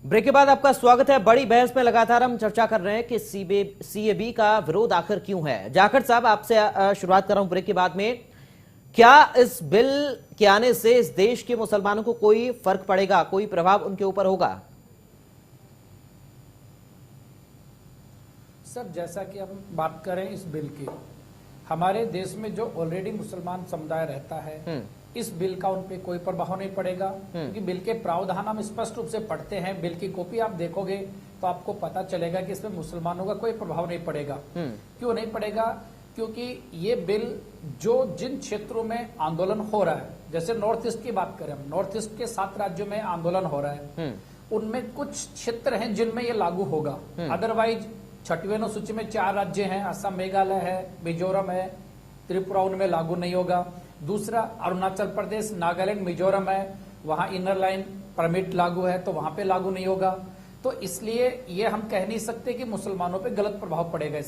Break के बाद आपका स्वागत है। बड़ी बहस में लगातार हम चर्चा कर रहे हैं कि सीएबी का विरोध आखिर क्यों है। जाखड़ साहब, आपसे शुरुआत कर रहा हूं ब्रेक के बाद में। क्या इस बिल के आने से इस देश के मुसलमानों को कोई फर्क पड़ेगा, कोई प्रभाव उनके ऊपर होगा? सर, जैसा कि हम बात करें इस बिल की, हमारे देश में जो ऑलरेडी मुसलमान समुदाय रहता है, इस बिल का उन पे कोई प्रभाव नहीं पड़ेगा, क्योंकि बिल के प्रावधान हम स्पष्ट रूप से पढ़ते हैं। बिल की कॉपी आप देखोगे तो आपको पता चलेगा कि इसमें मुसलमानों का कोई प्रभाव नहीं पड़ेगा। क्यों नहीं पड़ेगा? क्योंकि ये बिल जो जिन क्षेत्रों में आंदोलन हो रहा है, जैसे नॉर्थ ईस्ट की बात करें, नॉर्थ ईस्ट के 7 राज्यों में आंदोलन हो रहा है, उनमें कुछ क्षेत्र हैं जिनमें ये लागू होगा। अदरवाइज 6वीं अनुसूची में 4 राज्य हैं, असम, मेघालय है, मिजोरम है, त्रिपुरा, उनमें लागू नहीं होगा। दूसरा, अरुणाचल प्रदेश, नागालैंड, मिजोरम है, वहां इनर लाइन परमिट लागू है, तो वहां पे लागू नहीं होगा। तो इसलिए ये हम कह नहीं सकते कि मुसलमानों पे गलत प्रभाव पड़ेगा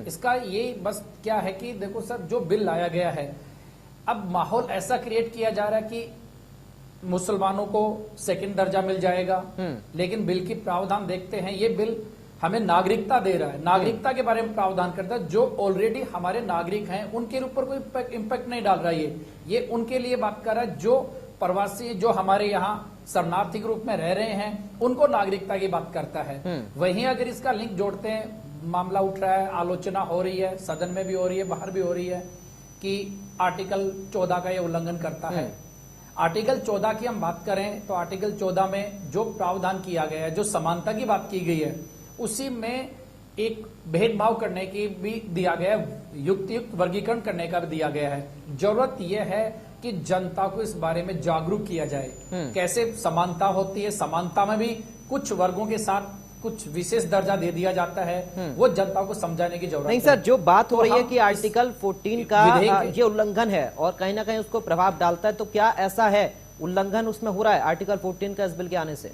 इसका ये बस क्या है कि देखो सर, जो बिल लाया गया है, अब माहौल ऐसा क्रिएट किया जा रहा है कि मुसलमानों को सेकंड दर्जा मिल जाएगा। लेकिन बिल की प्रावधान देखते हैं, ये बिल हमें नागरिकता दे रहा है, नागरिकता के बारे में प्रावधान करता है। जो ऑलरेडी हमारे नागरिक हैं उनके ऊपर कोई इम्पैक्ट नहीं डाल रहा है। ये उनके लिए बात कर रहा है जो प्रवासी, जो हमारे यहाँ शरणार्थी के रूप में रह रहे हैं, उनको नागरिकता की बात करता है। वहीं अगर इसका लिंक जोड़ते हैं, मामला उठ रहा है, आलोचना हो रही है, सदन में भी हो रही है, बाहर भी हो रही है कि आर्टिकल 14 का ये उल्लंघन करता है। आर्टिकल 14 की हम बात करें तो आर्टिकल 14 में जो प्रावधान किया गया है, जो समानता की बात की गई है, उसी में एक भेदभाव करने की भी दिया गया है, युक्त वर्गीकरण करने का भी दिया गया है। जरूरत यह है कि जनता को इस बारे में जागरूक किया जाए, कैसे समानता होती है, समानता में भी कुछ वर्गों के साथ कुछ विशेष दर्जा दे दिया जाता है, वो जनता को समझाने की जरूरत नहीं सर, जो बात हो रही है कि आर्टिकल 14 का ये उल्लंघन है और कहीं ना कहीं उसको प्रभाव डालता है, तो क्या ऐसा है उल्लंघन उसमें हो रहा है आर्टिकल 14 का इस बिल के आने से?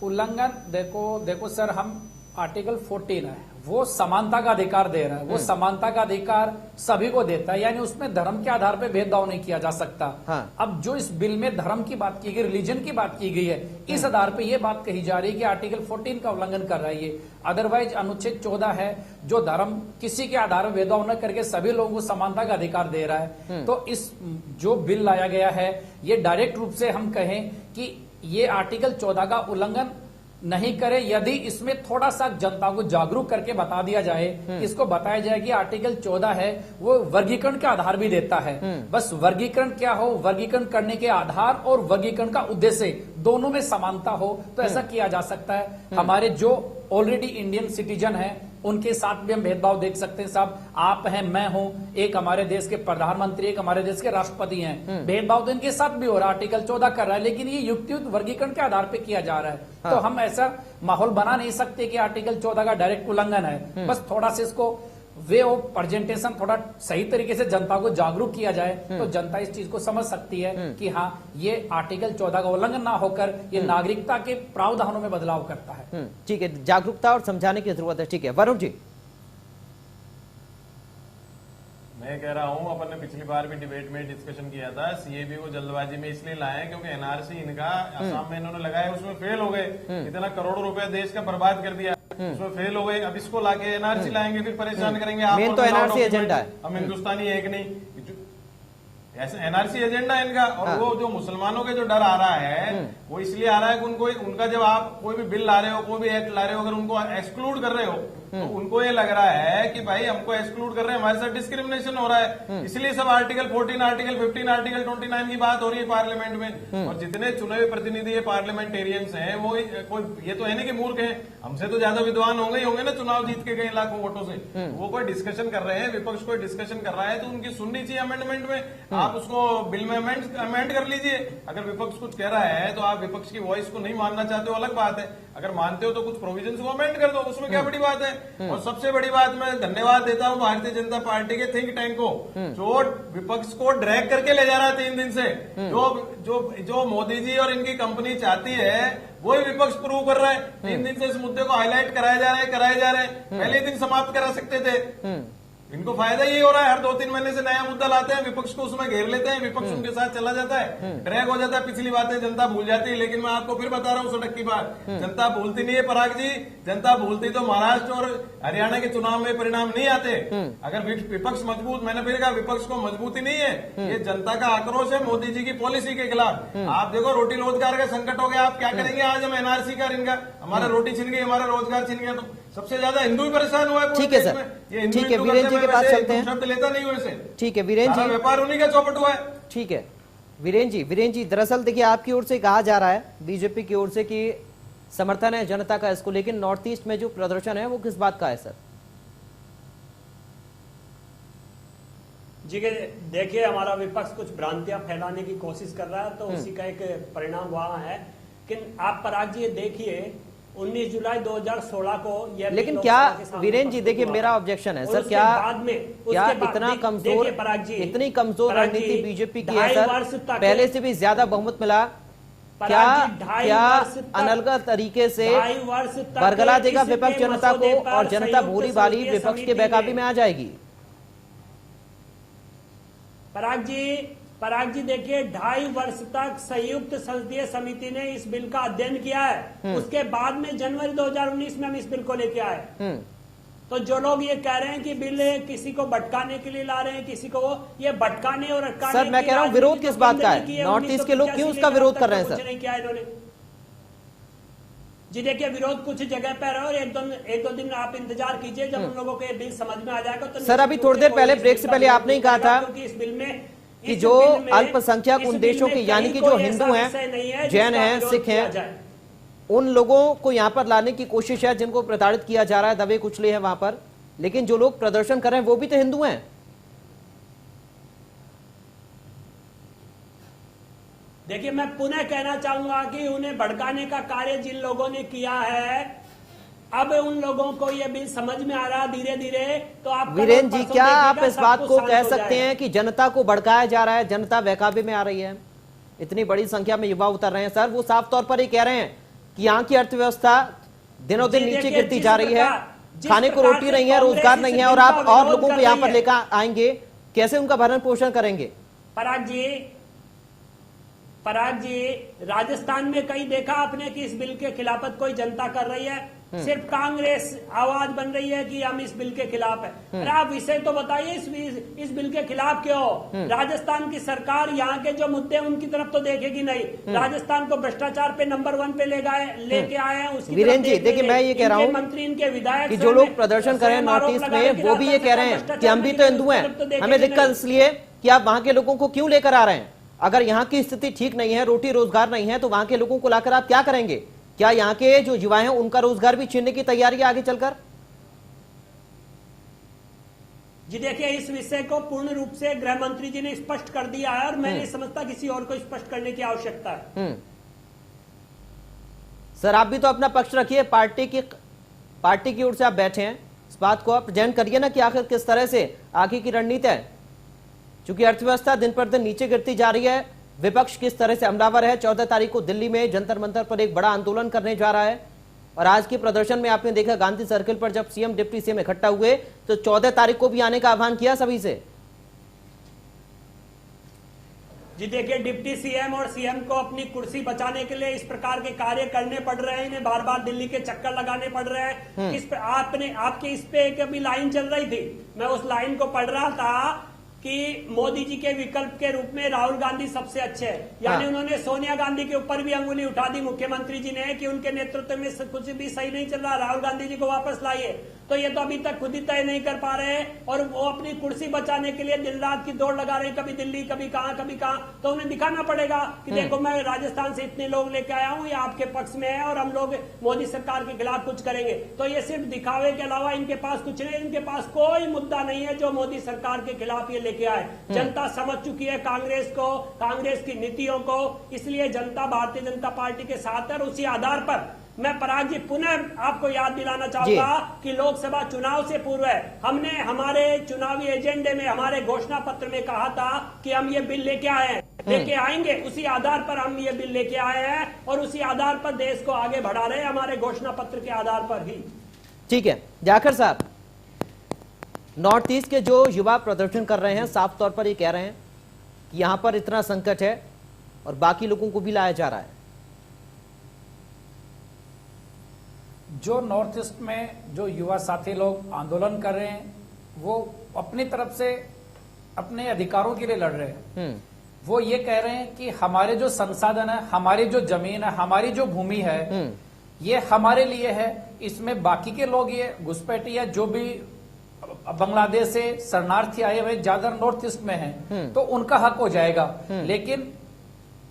उल्लंघन देखो सर, हम आर्टिकल 14 है, वो समानता का अधिकार दे रहा है, वो समानता का अधिकार सभी को देता है, यानी उसमें धर्म के आधार पर भेदभाव नहीं किया जा सकता। हाँ। अब जो इस बिल में धर्म की बात की गई, रिलीजन की बात की गई है, इस आधार पे ये बात कही जा रही है कि आर्टिकल 14 का उल्लंघन कर रहा है ये। अदरवाइज अनुच्छेद 14 है, जो धर्म किसी के आधार पर भेदभाव न करके सभी लोगों को समानता का अधिकार दे रहा है। तो इस जो बिल लाया गया है, ये डायरेक्ट रूप से हम कहें कि ये आर्टिकल 14 का उल्लंघन नहीं करे। यदि इसमें थोड़ा सा जनता को जागरूक करके बता दिया जाए, इसको बताया जाए कि आर्टिकल 14 है वो वर्गीकरण का आधार भी देता है, बस वर्गीकरण क्या हो, वर्गीकरण करने के आधार और वर्गीकरण का उद्देश्य दोनों में समानता हो, तो ऐसा किया जा सकता है। हमारे जो ऑलरेडी इंडियन सिटीजन है उनके साथ भी हम भेदभाव देख सकते हैं। साहब, आप हैं, मैं हूं, एक हमारे देश के प्रधानमंत्री, एक हमारे देश के राष्ट्रपति हैं, भेदभाव तो इनके साथ भी हो रहा है, आर्टिकल 14 कर रहा है, लेकिन ये युक्त वर्गीकरण के आधार पे किया जा रहा है। हाँ। तो हम ऐसा माहौल बना नहीं सकते कि आर्टिकल 14 का डायरेक्ट उल्लंघन है। बस थोड़ा सा इसको वे ऑफ प्रेजेंटेशन थोड़ा सही तरीके से जनता को जागरूक किया जाए, तो जनता इस चीज को समझ सकती है कि हाँ, ये आर्टिकल 14 का उल्लंघन ना होकर ये नागरिकता के प्रावधानों में बदलाव करता है। ठीक है, जागरूकता और समझाने की जरूरत है। ठीक है, वरुण जी। मैं कह रहा हूं, अपन ने पिछली बार भी डिबेट में डिस्कशन किया था, सीएबी को जल्दबाजी में इसलिए लाए क्योंकि एनआरसी इनका असम में इन्होंने लगाया, उसमें फेल हो गए, इतना करोड़ों रुपया देश का बर्बाद कर दिया, उसमें फेल हो गए। अब इसको लाके एनआरसी लाएंगे, फिर परेशान करेंगे। आप मेन तो एनआरसी एजेंडा है, हम हिंदुस्तानी है कि नहीं, ऐसा एनआरसी एजेंडा है इनका। और वो जो मुसलमानों के जो डर आ रहा है, वो इसलिए आ रहा है कि उनको, उनका जब आप कोई भी बिल ला रहे हो, कोई भी एक्ट ला रहे हो, अगर उनको एक्सक्लूड कर रहे हो, तो उनको ये लग रहा है कि भाई हमको एक्सक्लूड कर रहे हैं, हमारे साथ डिस्क्रिमिनेशन हो रहा है। इसलिए सब आर्टिकल 14, आर्टिकल 15, आर्टिकल 29 की बात हो रही है पार्लियामेंट में। और जितने चुने हुए प्रतिनिधि पार्लियामेंटेरियंस हैं, वो कोई ये तो है नहीं कि मूर्ख हैं, हमसे तो ज्यादा विद्वान होंगे ना, चुनाव जीत के गए लाखों वोटों से। वो कोई डिस्कशन कर रहे हैं, विपक्ष कोई डिस्कशन कर रहा है, तो उनकी सुननी चाहिए अमेंडमेंट में। आप उसको बिल में अमेंड कर लीजिए। अगर विपक्ष कुछ कह रहा है तो आप विपक्ष की वॉइस को नहीं मानना चाहते हो, अलग बात है। अगर मानते हो तो कुछ प्रोविजन को अमेंड कर दो, उसमें क्या बड़ी बात है। और सबसे बड़ी बात, मैं धन्यवाद देता हूं भारतीय जनता पार्टी के थिंक टैंक को, जो विपक्ष को ड्रैग करके ले जा रहा है 3 दिन से। जो मोदी जी और इनकी कंपनी चाहती है वही विपक्ष प्रूव कर रहा है। 3 दिन से इस मुद्दे को हाईलाइट कराए जा रहे हैं। पहले दिन समाप्त करा सकते थे। इनको फायदा ये हो रहा है, हर 2-3 महीने से नया मुद्दा लाते हैं, विपक्ष को उसमें घेर लेते हैं, विपक्ष उनके साथ चला जाता है, ड्रैग हो जाता है, पिछली बातें जनता भूल जाती है। लेकिन मैं आपको फिर बता रहा हूँ 100 की बात, जनता भूलती नहीं है पराग जी। जनता भूलती तो महाराष्ट्र और हरियाणा के चुनाव में परिणाम नहीं आते। अगर विपक्ष मजबूत, मैंने फिर कहा विपक्ष को मजबूती नहीं है, ये जनता का आक्रोश है मोदी जी की पॉलिसी के खिलाफ। आप देखो रोटी रोजगार का संकट हो गया, आप क्या करेंगे? आज हम एनआरसी का इनका हमारा रोटी छिन गई, हमारा रोजगार छिन गया, तो सबसे ज्यादा हिंदू ही परेशान हुआ है। ठीक है सर, ठीक है वीरेन जी के पास चलते हैं। शब्द लेता नहीं वैसे। ठीक है वीरेन जी, व्यापार उन्हीं का चौपट हुआ है। ठीक है वीरेन जी दरअसल देखिए आपकी ओर से कहा जा रहा है, बीजेपी की ओर से कि समर्थन है जनता का इसको, लेकिन नॉर्थ ईस्ट में जो प्रदर्शन है वो किस बात का है सर? जी देखिए, हमारा विपक्ष कुछ भ्रांतियां फैलाने की कोशिश कर रहा है, तो उसी का एक परिणाम वहां है। लेकिन आप पराग जी देखिए 19 जुलाई 2016 को यह, लेकिन क्या वीरेन जी देखिए मेरा ऑब्जेक्शन है सर, क्या इतना कमजोर, इतनी कमजोर रणनीति बीजेपी की है सर? पहले से भी ज्यादा बहुमत मिला, क्या अनलग तरीके से बरगला देगा विपक्ष जनता को और जनता भूरी भाली विपक्ष के बेकाबू में आ जाएगी? पराग जी देखिए 2.5 वर्ष तक संयुक्त संसदीय समिति ने इस बिल का अध्ययन किया है। उसके बाद में जनवरी 2019 में हम इस बिल को लेके आए। तो जो लोग ये कह रहे हैं कि बिल किसी को भटकाने के लिए ला रहे हैं, किसी को ये भटकाने और अटकाने, सर मैं कह रहा हूँ विरोध किस बात का है? नॉर्थ ईस्ट के लोग क्यों उसका विरोध कर रहे हैं सर? नहीं किया इन्होंने। जी देखिए विरोध कुछ जगह पर है और एक दो दिन आप इंतजार कीजिए, जब उन लोगों को ये बिल समझ में आ जाएगा। तो सर अभी थोड़ी देर पहले ब्रेक से पहले आपने ही कहा था कि इस बिल में कि जो अल्पसंख्यक उन देशों के यानी कि जो हिंदू हैं, जैन हैं, सिख हैं, उन लोगों को यहां पर लाने की कोशिश है जिनको प्रताड़ित किया जा रहा है, दबे कुचले हैं वहां पर। लेकिन जो लोग प्रदर्शन कर रहे हैं वो भी तो हिंदू हैं। देखिए मैं पुनः कहना चाहूंगा कि उन्हें भड़काने का कार्य जिन लोगों ने किया है, अब उन लोगों को ये बिल समझ में आ रहा धीरे धीरे। तो आप वीरेन जी क्या आप इस बात को कह सकते हैं कि जनता को भड़काया जा रहा है, जनता बेकाबू में आ रही है? इतनी बड़ी संख्या में युवा उतर रहे हैं सर, वो साफ तौर पर ही कह रहे हैं कि यहाँ की अर्थव्यवस्था दिनों दिन नीचे गिरती जा रही है, खाने को रोटी नहीं है, रोजगार नहीं है, और आप और लोगों को यहाँ पर लेकर आएंगे, कैसे उनका भरण पोषण करेंगे? पराग जी राजस्थान में कहीं देखा आपने कि इस बिल के खिलाफत कोई जनता कर रही है? सिर्फ कांग्रेस आवाज बन रही है कि हम इस बिल के खिलाफ है। अरे आप विषय तो बताइए, इस बिल के खिलाफ क्यों? राजस्थान की सरकार यहाँ के जो मुद्दे उनकी तरफ तो देखेगी नहीं। राजस्थान को भ्रष्टाचार पे नंबर 1 पे लेके आए हैं। वीरेन जी देखिए मैं ये कह रहा हूँ मंत्री, इनके विधायक कि जो लोग प्रदर्शन कर रहे हैं नॉर्थ ईस्ट में, वो भी ये कह रहे हैं कि हम भी तो हिंदू हैं, हमें दिक्कत इसलिए कि आप वहां के लोगों को क्यों लेकर आ रहे हैं? अगर यहाँ की स्थिति ठीक नहीं है, रोटी रोजगार नहीं है, तो वहां के लोगों को लाकर आप क्या करेंगे? क्या यहाँ के जो युवा हैं उनका रोजगार भी छीनने की तैयारी है आगे चलकर? जी देखिए इस विषय को पूर्ण रूप से गृह मंत्री जी ने स्पष्ट कर दिया है और मैं नहीं समझता किसी और को स्पष्ट करने की आवश्यकता है। सर आप भी तो अपना पक्ष रखिए, पार्टी की ओर से आप बैठे हैं, इस बात को आप प्रेजेंट करिए ना कि आखिर किस तरह से आगे की रणनीति है। चूंकि अर्थव्यवस्था दिन पर दिन नीचे गिरती जा रही है, विपक्ष किस तरह से हमलावर है। 14 तारीख को दिल्ली में जंतर मंतर पर एक बड़ा आंदोलन करने जा रहा है, और आज के प्रदर्शन में आपने देखा गांधी सर्किल पर जब सीएम डिप्टी सीएम इकट्ठा हुए तो 14 तारीख को भी आने का आह्वान किया सभी से। जी देखिए डिप्टी सीएम और सीएम को अपनी कुर्सी बचाने के लिए इस प्रकार के कार्य करने पड़ रहे हैं, इन्हें बार बार दिल्ली के चक्कर लगाने पड़ रहे हैं। आपके इस पे एक अभी लाइन चल रही थी, मैं उस लाइन को पढ़ रहा था कि मोदी जी के विकल्प के रूप में राहुल गांधी सबसे अच्छे हैं। यानी उन्होंने सोनिया गांधी के ऊपर भी अंगुली उठा दी मुख्यमंत्री जी ने कि उनके नेतृत्व में कुछ भी सही नहीं चल रहा, राहुल गांधी जी को वापस लाइए। तो ये तो अभी तक खुद ही तय नहीं कर पा रहे हैं और वो अपनी कुर्सी बचाने के लिए दिन रात की दौड़ लगा रहे हैं, कभी दिल्ली कभी कहाँ। तो उन्हें दिखाना पड़ेगा कि देखो मैं राजस्थान से इतने लोग लेके आया हूँ, ये आपके पक्ष में है और हम लोग मोदी सरकार के खिलाफ कुछ करेंगे। तो ये सिर्फ दिखावे के अलावा इनके पास कुछ नहीं, इनके पास कोई मुद्दा नहीं है जो मोदी सरकार के खिलाफ ये लेके आए। जनता समझ चुकी है कांग्रेस को, कांग्रेस की नीतियों को, इसलिए जनता भारतीय जनता पार्टी के साथ है। और उसी आधार पर मैं पराग जी पुनः आपको याद दिलाना चाहूंगा कि लोकसभा चुनाव से पूर्व हमने हमारे चुनावी एजेंडे में, हमारे घोषणा पत्र में कहा था कि हम ये बिल लेके आए हैं, लेके आएंगे। उसी आधार पर हम ये बिल लेके आए हैं और उसी आधार पर देश को आगे बढ़ा रहे हैं, हमारे घोषणा पत्र के आधार पर ही। ठीक है जाखड़ साहब, नॉर्थ ईस्ट के जो युवा प्रदर्शन कर रहे हैं साफ तौर पर ये कह रहे हैं कि यहां पर इतना संकट है और बाकी लोगों को भी लाया जा रहा है। जो नॉर्थ ईस्ट में जो युवा साथी लोग आंदोलन कर रहे हैं वो अपनी तरफ से अपने अधिकारों के लिए लड़ रहे हैं। वो ये कह रहे हैं कि हमारे जो संसाधन है, हमारी जो जमीन है, हमारी जो भूमि है, ये हमारे लिए है। इसमें बाकी के लोग ये घुसपैठिया जो भी बांग्लादेश से शरणार्थी आए हुए ज्यादा नॉर्थ ईस्ट में हैं, तो उनका हक हो जाएगा। लेकिन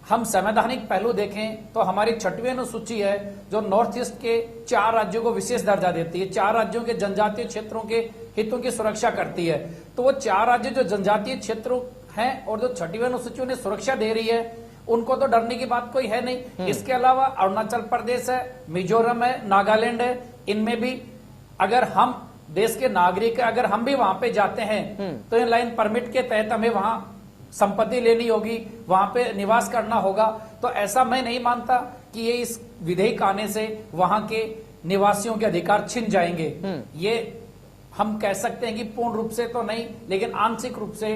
हम संवैधानिक पहलू देखें तो हमारी 6वीं अनुसूची है जो नॉर्थ ईस्ट के 4 राज्यों को विशेष दर्जा देती है, 4 राज्यों के जनजातीय क्षेत्रों के हितों की सुरक्षा करती है। तो वो 4 राज्य जो जनजातीय क्षेत्रों हैं और जो 6वीं अनुसूची उन्हें सुरक्षा दे रही है, उनको तो डरने की बात कोई है नहीं। इसके अलावा अरुणाचल प्रदेश है, मिजोरम है, नागालैंड है, इनमें भी अगर हम देश के नागरिक अगर हम भी वहां पे जाते हैं तो इन लाइन परमिट के तहत हमें वहां संपत्ति लेनी होगी, वहां पे निवास करना होगा। तो ऐसा मैं नहीं मानता कि ये इस विधेयक आने से वहां के निवासियों के अधिकार छिन जाएंगे। ये हम कह सकते हैं कि पूर्ण रूप से तो नहीं, लेकिन आंशिक रूप से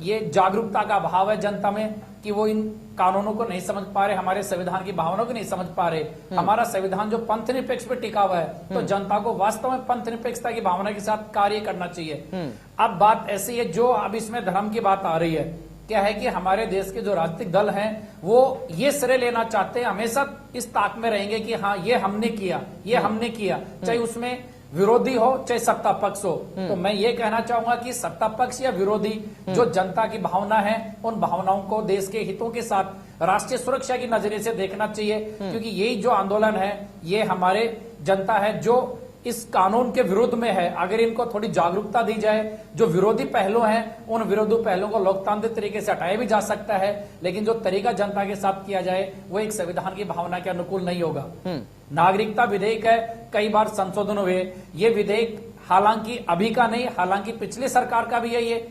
ये जागरूकता का अभाव है जनता में कि वो इन कानूनों को नहीं समझ पा रहे, हमारे संविधान की भावनाओं को नहीं समझ पा रहे। हमारा संविधान जो पंथ निरपेक्ष पे टिका हुआ है, तो जनता को वास्तव में पंथ निरपेक्षता की भावना के साथ कार्य करना चाहिए। अब बात ऐसी है, जो अब इसमें धर्म की बात आ रही है, क्या है कि हमारे देश के जो राजनीतिक दल हैं वो ये श्रेय लेना चाहते हैं, हमेशा इस ताक में रहेंगे कि हाँ ये हमने किया, ये हमने किया, चाहे उसमें विरोधी हो चाहे सत्ता पक्ष हो। तो मैं ये कहना चाहूंगा कि सत्ता पक्ष या विरोधी, जो जनता की भावना है, उन भावनाओं को देश के हितों के साथ राष्ट्रीय सुरक्षा की नजरिए से देखना चाहिए। क्योंकि यही जो आंदोलन है, ये हमारे जनता है जो इस कानून के विरुद्ध में है। अगर इनको थोड़ी जागरूकता दी जाए, जो विरोधी पहलू हैं, उन विरोधी पहलुओं को लोकतांत्रिक तरीके से हटाया भी जा सकता है, लेकिन जो तरीका जनता के साथ किया जाए वो एक संविधान की भावना के अनुकूल नहीं होगा। नागरिकता विधेयक है, कई बार संशोधन हुए। ये विधेयक हालांकि अभी का नहीं, हालांकि पिछली सरकार का भी है। ये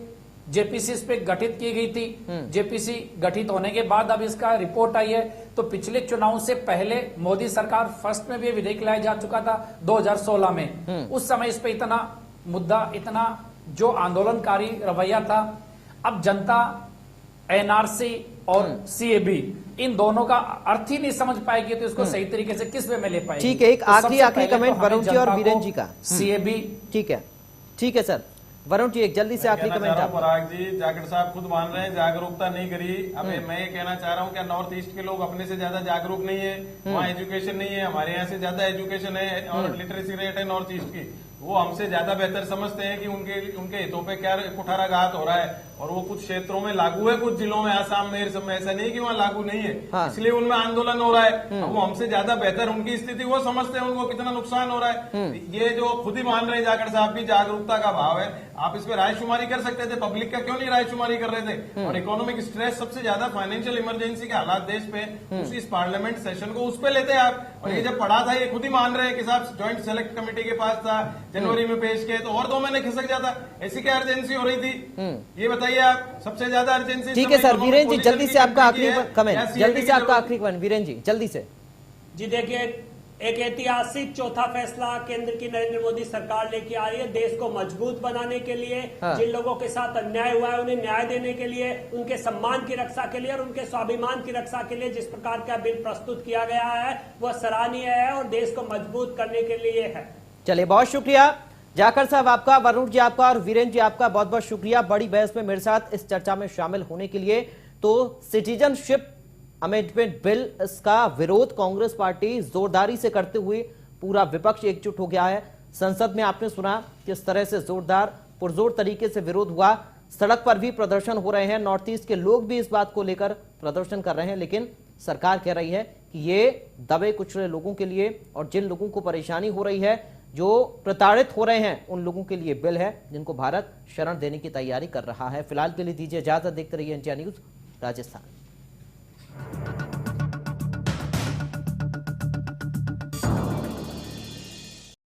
जेपीसी इस पे गठित की गई थी। जेपीसी गठित होने के बाद अब इसका रिपोर्ट आई है। तो पिछले चुनाव से पहले मोदी सरकार फर्स्ट में भी विधेयक लाया जा चुका था 2016 में। उस समय इस पे इतना मुद्दा, इतना जो आंदोलनकारी रवैया था। अब जनता एनआरसी और सीएबी इन दोनों का अर्थ ही नहीं समझ पाएगी, तो इसको सही तरीके से किस वे में ले पाएगी। ठीक है, एक आखिरी कमेंट वरुण जी और वीरेन जी का। सीएबी ठीक है सर, वरुण जी एक जल्दी से आखिरी कमेंट। पराग जी, जाखड़ साहब खुद मान रहे हैं जागरूकता नहीं करी। अब मैं ये कहना चाह रहा हूँ, क्या नॉर्थ ईस्ट के लोग अपने से ज्यादा जागरूक नहीं है? वहाँ एजुकेशन नहीं है, हमारे यहाँ से ज्यादा एजुकेशन है और लिटरेसी रेट है नॉर्थ ईस्ट की। वो हमसे ज्यादा बेहतर समझते हैं कि उनके हितों पे क्या कुठाराघात हो रहा है। और वो कुछ क्षेत्रों में लागू है, कुछ जिलों में, आसाम में, ऐसा नहीं कि वहाँ लागू नहीं है। हाँ। इसलिए उनमें आंदोलन हो रहा है। वो हमसे ज्यादा बेहतर उनकी स्थिति वो समझते हैं, उनको कितना नुकसान हो रहा है। ये जो खुद ही मान रहे हैं जाखड़ साहब की जागरूकता का भाव है। आप इस पे रायशुमारी कर सकते थे, पब्लिक का क्यों नहीं रायशुमारी कर रहे थे? और इकोनॉमिक स्ट्रेस सबसे ज्यादा फाइनेंशियल इमरजेंसी के हालात देश पे, इस पार्लियामेंट सेशन को उस पे लेते आप। और ये जब पढ़ा था, ये खुद ही मान रहे हैं कि साहब ज्वाइंट सेलेक्ट कमेटी के पास था, जनवरी में पेश किया, तो और 2 महीने खिसक जाता। ऐसी क्या अर्जेंसी हो रही थी? ये बताइए आप, सबसे ज्यादा अर्जेंसी। ठीक है सर, वीरेन जी जल्दी से आपका आखिरी कमेंट, जल्दी से आपका आखिरी कमेंट वीरेन जी, जल्दी से। जी देखिए, एक ऐतिहासिक चौथा फैसला केंद्र की नरेंद्र मोदी सरकार लेके आ रही है देश को मजबूत बनाने के लिए। हाँ। जिन लोगों के साथ अन्याय हुआ है उन्हें न्याय देने के लिए, उनके सम्मान की रक्षा के लिए और उनके स्वाभिमान की रक्षा के लिए जिस प्रकार का बिल प्रस्तुत किया गया है वह सराहनीय है और देश को मजबूत करने के लिए है। चलिए, बहुत शुक्रिया जाखड़ साहब आपका, वरुण जी आपका और वीरेन जी आपका बहुत बहुत शुक्रिया बड़ी बहस में मेरे साथ इस चर्चा में शामिल होने के लिए। तो सिटीजनशिप अमेंडमेंट बिल, इसका विरोध कांग्रेस पार्टी जोरदारी से करते हुए पूरा विपक्ष एकजुट हो गया है। संसद में आपने सुना किस तरह से जोरदार पुरजोर तरीके से विरोध हुआ। सड़क पर भी प्रदर्शन हो रहे हैं, नॉर्थ ईस्ट के लोग भी इस बात को लेकर प्रदर्शन कर रहे हैं। लेकिन सरकार कह रही है कि ये दबे कुचले लोगों के लिए और जिन लोगों को परेशानी हो रही है, जो प्रताड़ित हो रहे हैं, उन लोगों के लिए बिल है जिनको भारत शरण देने की तैयारी कर रहा है। फिलहाल के लिए दीजिए इजाजत, देखते रहिए इंडिया न्यूज राजस्थान।